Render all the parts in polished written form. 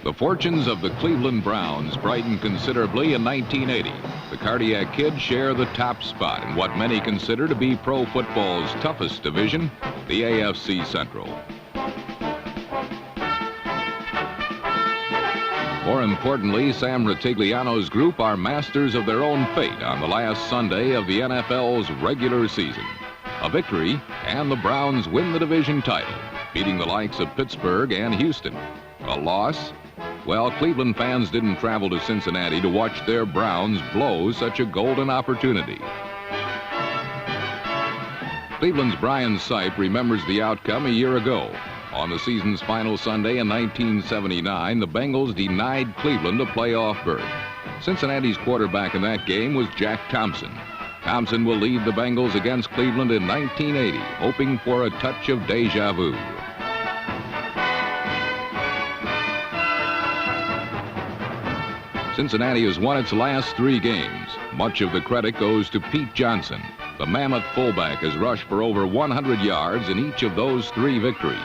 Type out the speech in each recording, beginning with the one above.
The fortunes of the Cleveland Browns brightened considerably in 1980. The Cardiac Kids share the top spot in what many consider to be pro football's toughest division, the AFC Central. More importantly, Sam Ratigliano's group are masters of their own fate on the last Sunday of the NFL's regular season. A victory, and the Browns win the division title, beating the likes of Pittsburgh and Houston. A loss? Well, Cleveland fans didn't travel to Cincinnati to watch their Browns blow such a golden opportunity. Cleveland's Brian Sipe remembers the outcome a year ago. On the season's final Sunday in 1979, the Bengals denied Cleveland a playoff berth. Cincinnati's quarterback in that game was Jack Thompson. Thompson will lead the Bengals against Cleveland in 1980, hoping for a touch of deja vu. Cincinnati has won its last 3 games. Much of the credit goes to Pete Johnson. The mammoth fullback has rushed for over 100 yards in each of those 3 victories.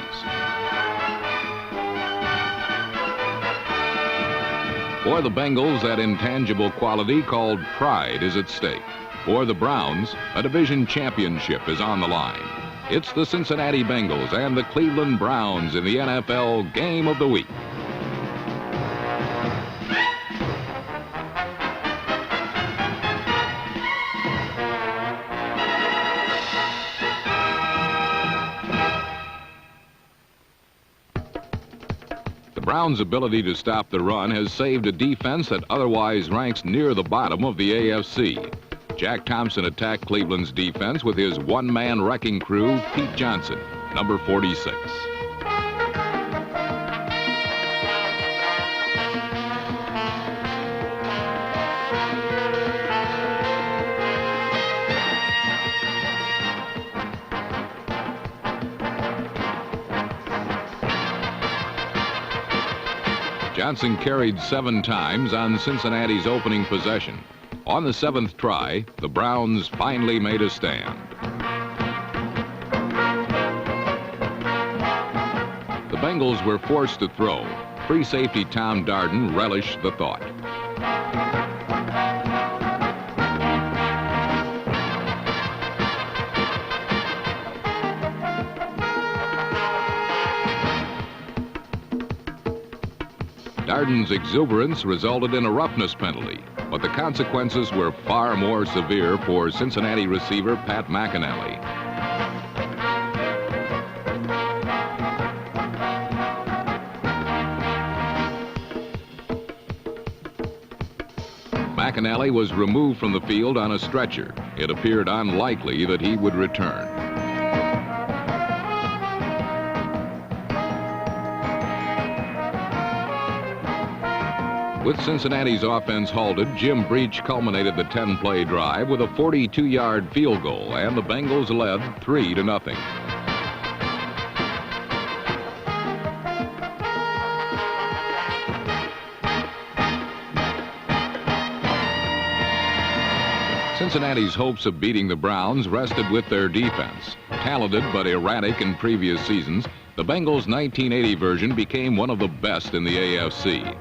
For the Bengals, that intangible quality called pride is at stake. For the Browns, a division championship is on the line. It's the Cincinnati Bengals and the Cleveland Browns in the NFL Game of the Week. The Browns' ability to stop the run has saved a defense that otherwise ranks near the bottom of the AFC. Jack Thompson attacked Cleveland's defense with his one-man wrecking crew, Pete Johnson, number 46. Johnson carried 7 times on Cincinnati's opening possession. On the 7th try, the Browns finally made a stand. The Bengals were forced to throw. Free safety Tom Darden relished the thought. Darden's exuberance resulted in a roughness penalty, but the consequences were far more severe for Cincinnati receiver Pat McInally. McInally was removed from the field on a stretcher. It appeared unlikely that he would return. With Cincinnati's offense halted, Jim Breach culminated the 10-play drive with a 42-yard field goal, and the Bengals led 3-0. Cincinnati's hopes of beating the Browns rested with their defense. Talented but erratic in previous seasons, the Bengals' 1980 version became one of the best in the AFC.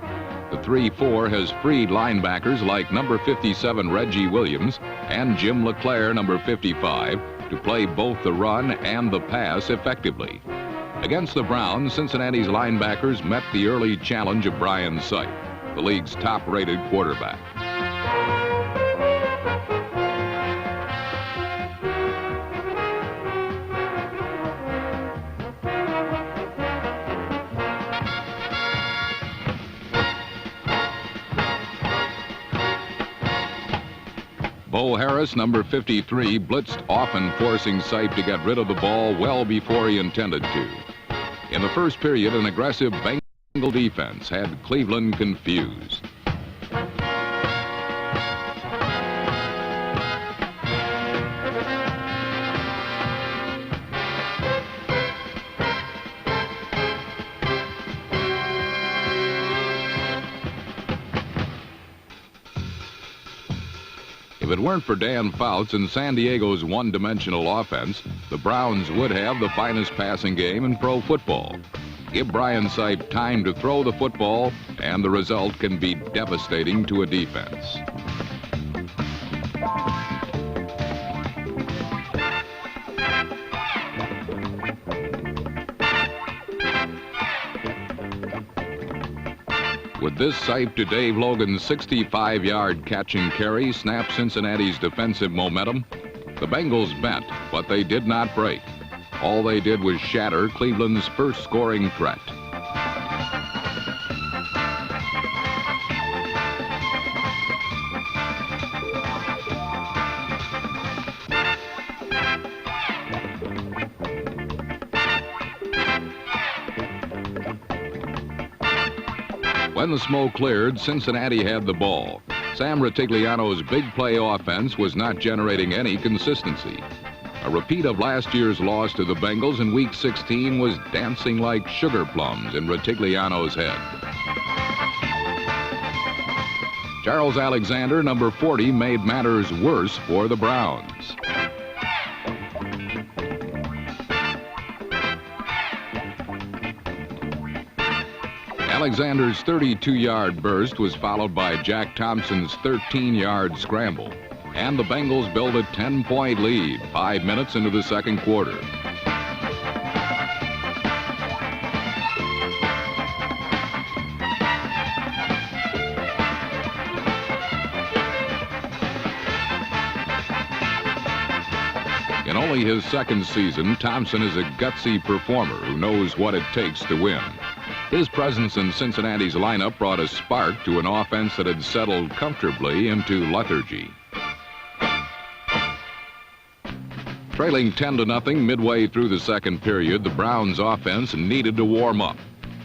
The 3-4 has freed linebackers like number 57 Reggie Williams and Jim LeClaire, number 55, to play both the run and the pass effectively. Against the Browns, Cincinnati's linebackers met the early challenge of Brian Sipe, the league's top-rated quarterback. Bo Harris, number 53, blitzed often, forcing Sipe to get rid of the ball well before he intended to. In the first period, an aggressive Bengal defense had Cleveland confused. If it weren't for Dan Fouts and San Diego's one-dimensional offense, the Browns would have the finest passing game in pro football. Give Brian Sipe time to throw the football, and the result can be devastating to a defense. With this Sipe to Dave Logan's 65-yard catch and carry snap Cincinnati's defensive momentum, the Bengals bent, but they did not break. All they did was shatter Cleveland's first scoring threat. When the smoke cleared, Cincinnati had the ball. Sam Ratigliano's big play offense was not generating any consistency. A repeat of last year's loss to the Bengals in Week 16 was dancing like sugar plums in Ratigliano's head. Charles Alexander, number 40, made matters worse for the Browns. Alexander's 32-yard burst was followed by Jack Thompson's 13-yard scramble, and the Bengals built a 10-point lead 5 minutes into the second quarter. In only his second season, Thompson is a gutsy performer who knows what it takes to win. His presence in Cincinnati's lineup brought a spark to an offense that had settled comfortably into lethargy. Trailing 10-0 midway through the second period, the Browns' offense needed to warm up.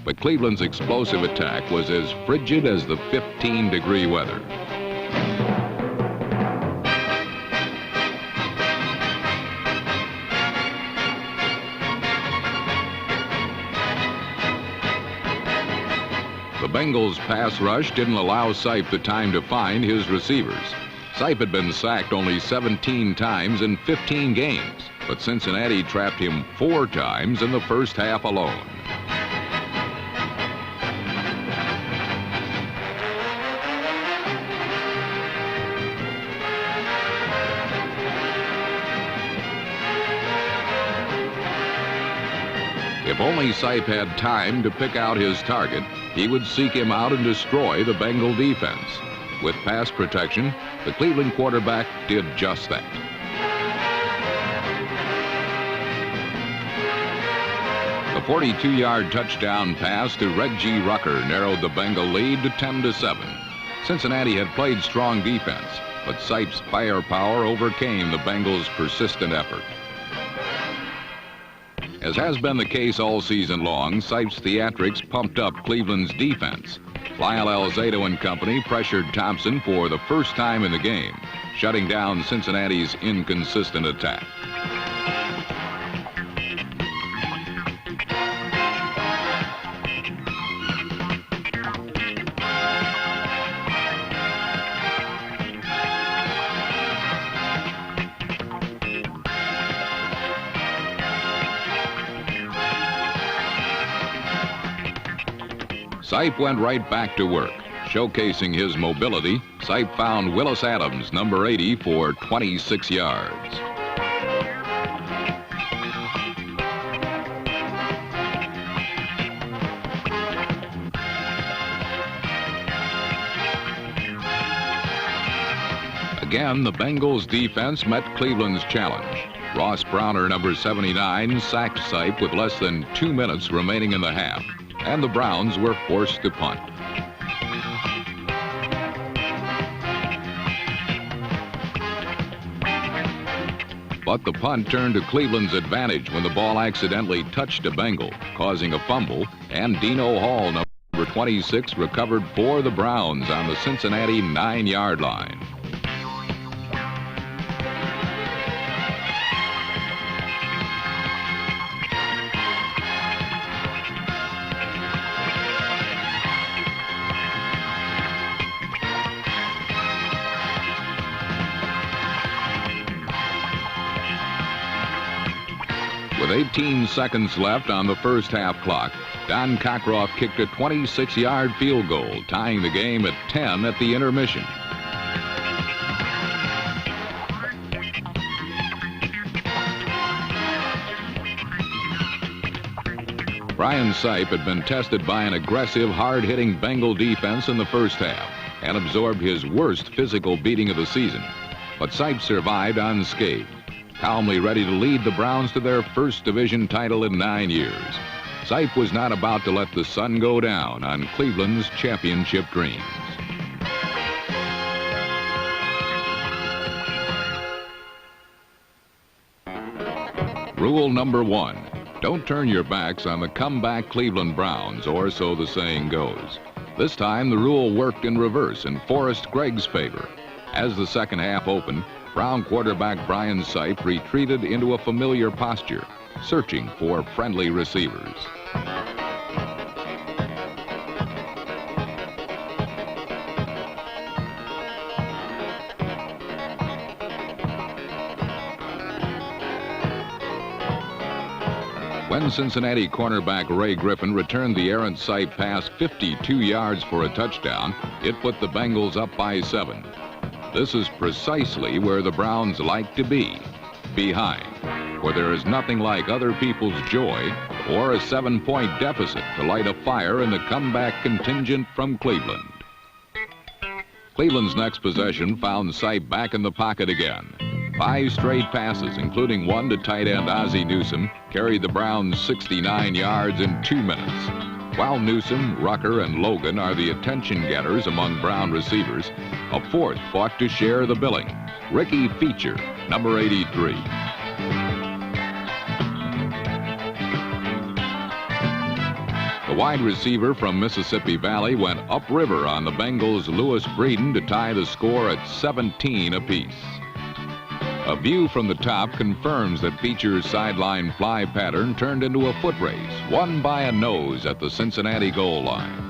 But Cleveland's explosive attack was as frigid as the 15-degree weather. The Bengals' pass rush didn't allow Sipe the time to find his receivers. Sipe had been sacked only 17 times in 15 games, but Cincinnati trapped him 4 times in the first half alone. If only Sipe had time to pick out his target, he would seek him out and destroy the Bengal defense. With pass protection, the Cleveland quarterback did just that. The 42-yard touchdown pass to Reggie Rucker narrowed the Bengal lead to 10-7. Cincinnati had played strong defense, but Sipe's firepower overcame the Bengals' persistent effort. As has been the case all season long, Sipe's theatrics pumped up Cleveland's defense. Lyle Alzado and company pressured Thompson for the first time in the game, shutting down Cincinnati's inconsistent attack. Sipe went right back to work. Showcasing his mobility, Sipe found Willis Adams, number 80, for 26 yards. Again, the Bengals' defense met Cleveland's challenge. Ross Browner, number 79, sacked Sipe with less than 2 minutes remaining in the half, and the Browns were forced to punt. But the punt turned to Cleveland's advantage when the ball accidentally touched a Bengal, causing a fumble, and Dino Hall, number 26, recovered for the Browns on the Cincinnati 9-yard line. With 18 seconds left on the first half clock, Don Cockroft kicked a 26-yard field goal, tying the game at 10 at the intermission. Brian Sipe had been tested by an aggressive, hard-hitting Bengal defense in the first half and absorbed his worst physical beating of the season. But Sipe survived unscathed, calmly ready to lead the Browns to their first division title in 9 years. Sipe was not about to let the sun go down on Cleveland's championship dreams. Rule number 1. Don't turn your backs on the comeback Cleveland Browns, or so the saying goes. This time, the rule worked in reverse in Forrest Gregg's favor. As the second half opened, Brown quarterback Brian Sipe retreated into a familiar posture, searching for friendly receivers. When Cincinnati cornerback Ray Griffin returned the errant Sipe pass 52 yards for a touchdown, it put the Bengals up by 7. This is precisely where the Browns like to be, behind, where there is nothing like other people's joy or a 7-point deficit to light a fire in the comeback contingent from Cleveland. Cleveland's next possession found Sipe back in the pocket again. 5 straight passes, including one to tight end Ozzie Newsome, carried the Browns 69 yards in 2 minutes. While Newsome, Rucker, and Logan are the attention getters among Brown receivers, a fourth fought to share the billing. Ricky Feature, number 83. The wide receiver from Mississippi Valley went upriver on the Bengals' Lewis Breeden to tie the score at 17 apiece. A view from the top confirms that Feature's sideline fly pattern turned into a foot race, won by a nose at the Cincinnati goal line.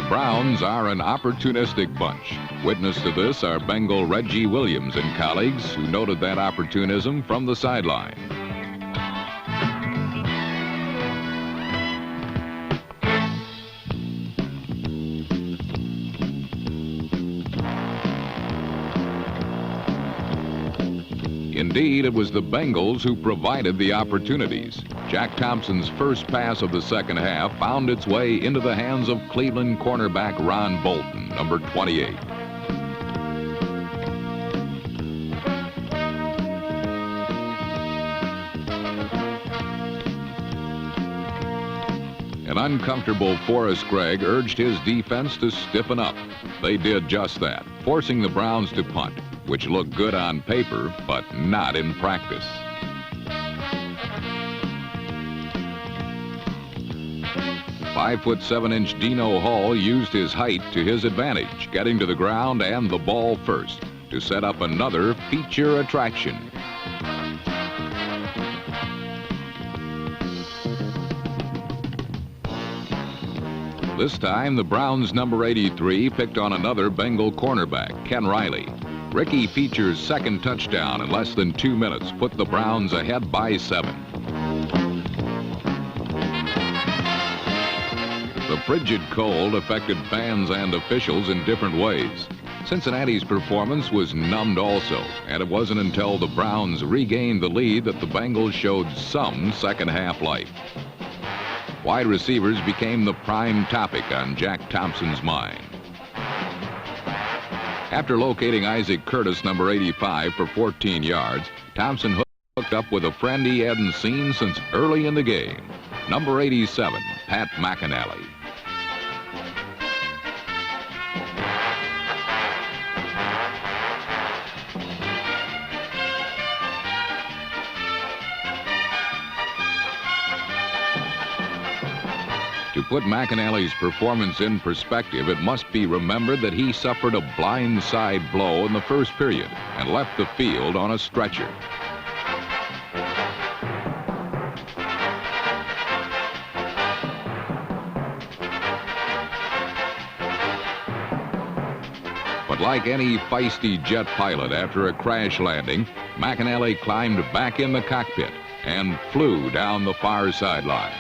Browns are an opportunistic bunch. Witness to this are Bengal Reggie Williams and colleagues who noted that opportunism from the sideline. Indeed, it was the Bengals who provided the opportunities. Jack Thompson's first pass of the second half found its way into the hands of Cleveland cornerback Ron Bolton, number 28. An uncomfortable Forrest Gregg urged his defense to stiffen up. They did just that, forcing the Browns to punt, which looked good on paper, but not in practice. "5'7" Dino Hall used his height to his advantage, getting to the ground and the ball first to set up another feature attraction. This time, the Browns' number 83 picked on another Bengal cornerback, Ken Riley. Ricky Feature's second touchdown in less than 2 minutes put the Browns ahead by 7. The frigid cold affected fans and officials in different ways. Cincinnati's performance was numbed also, and it wasn't until the Browns regained the lead that the Bengals showed some second-half life. Wide receivers became the prime topic on Jack Thompson's mind. After locating Isaac Curtis, number 85, for 14 yards, Thompson hooked up with a friend he hadn't seen since early in the game, number 87, Pat McAnally. To put McAnally's performance in perspective, it must be remembered that he suffered a blindside blow in the first period and left the field on a stretcher. But like any feisty jet pilot after a crash landing, McAnally climbed back in the cockpit and flew down the far sideline.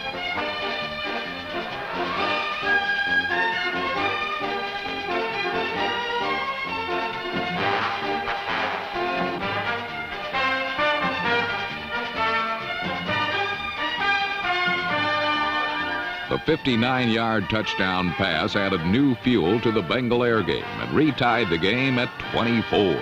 The 59-yard touchdown pass added new fuel to the Bengal air game and retied the game at 24.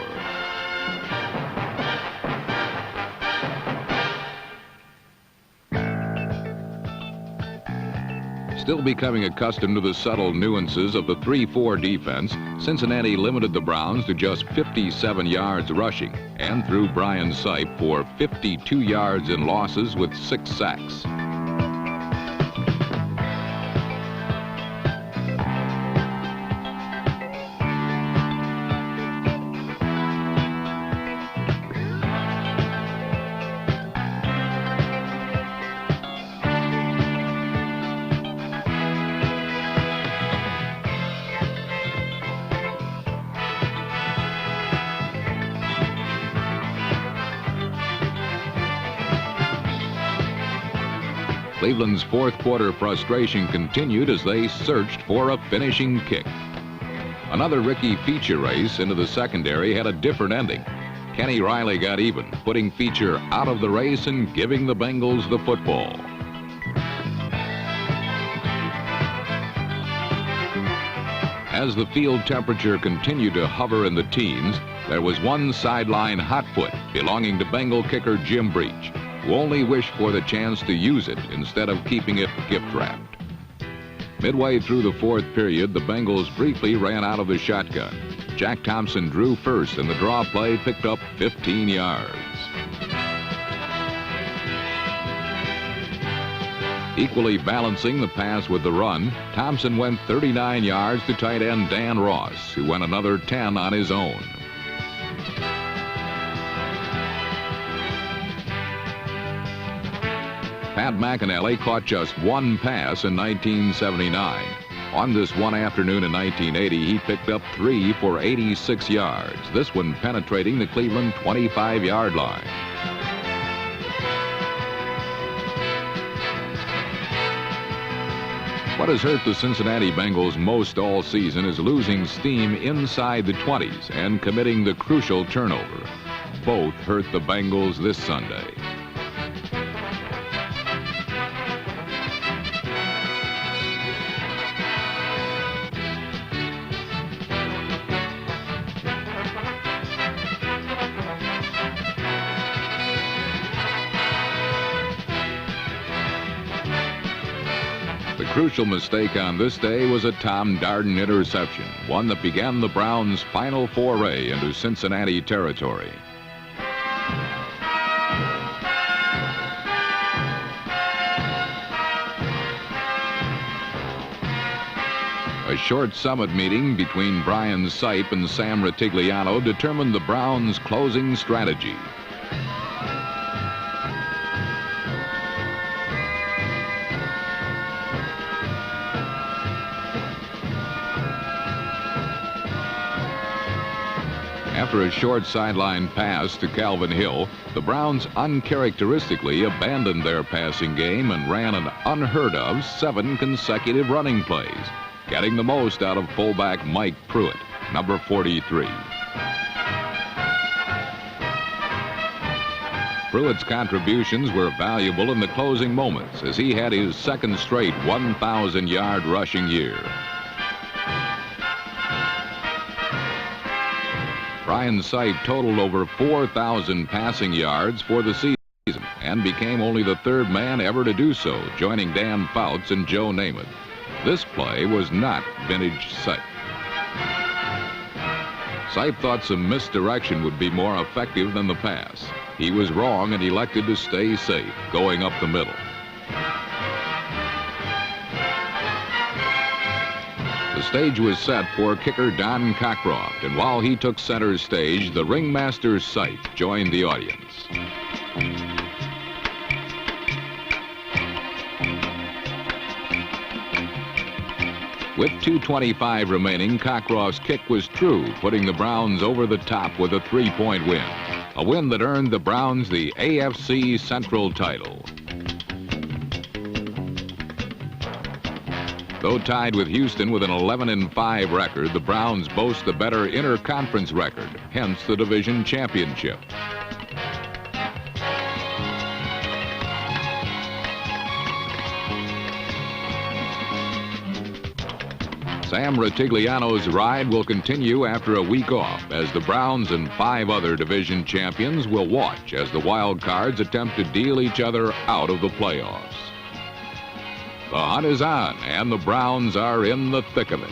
Still becoming accustomed to the subtle nuances of the 3-4 defense, Cincinnati limited the Browns to just 57 yards rushing and threw Brian Sipe for 52 yards in losses with 6 sacks. Cleveland's fourth quarter frustration continued as they searched for a finishing kick. Another Ricky Feature race into the secondary had a different ending. Kenny Riley got even, putting Feature out of the race and giving the Bengals the football. As the field temperature continued to hover in the teens, there was one sideline hot foot belonging to Bengal kicker Jim Breach, who only wished for the chance to use it instead of keeping it gift-wrapped. Midway through the fourth period, the Bengals briefly ran out of the shotgun. Jack Thompson drew first, and the draw play picked up 15 yards. Equally balancing the pass with the run, Thompson went 39 yards to tight end Dan Ross, who went another 10 on his own. Pat McAnally caught just one pass in 1979. On this one afternoon in 1980, he picked up 3 for 86 yards, this one penetrating the Cleveland 25-yard line. What has hurt the Cincinnati Bengals most all season is losing steam inside the 20s and committing the crucial turnover. Both hurt the Bengals this Sunday. The crucial mistake on this day was a Tom Darden interception, one that began the Browns' final foray into Cincinnati territory. A short summit meeting between Brian Sipe and Sam Ratigliano determined the Browns' closing strategy. After a short sideline pass to Calvin Hill, the Browns uncharacteristically abandoned their passing game and ran an unheard-of 7 consecutive running plays, getting the most out of fullback Mike Pruitt, number 43. Pruitt's contributions were valuable in the closing moments as he had his second straight 1,000-yard rushing year. Brian Sipe totaled over 4,000 passing yards for the season and became only the third man ever to do so, joining Dan Fouts and Joe Namath. This play was not vintage Sipe. Sipe thought some misdirection would be more effective than the pass. He was wrong and elected to stay safe, going up the middle. stage was set for kicker Don Cockcroft, and while he took center stage, the ringmaster's sight joined the audience. With 2:25 remaining, Cockcroft's kick was true, putting the Browns over the top with a 3-point win. A win that earned the Browns the AFC Central title. Though tied with Houston with an 11-5 record, the Browns boast the better interconference record, hence the division championship. Sam Ratigliano's ride will continue after a week off, as the Browns and 5 other division champions will watch as the wild cards attempt to deal each other out of the playoffs. The hunt is on, and the Browns are in the thick of it.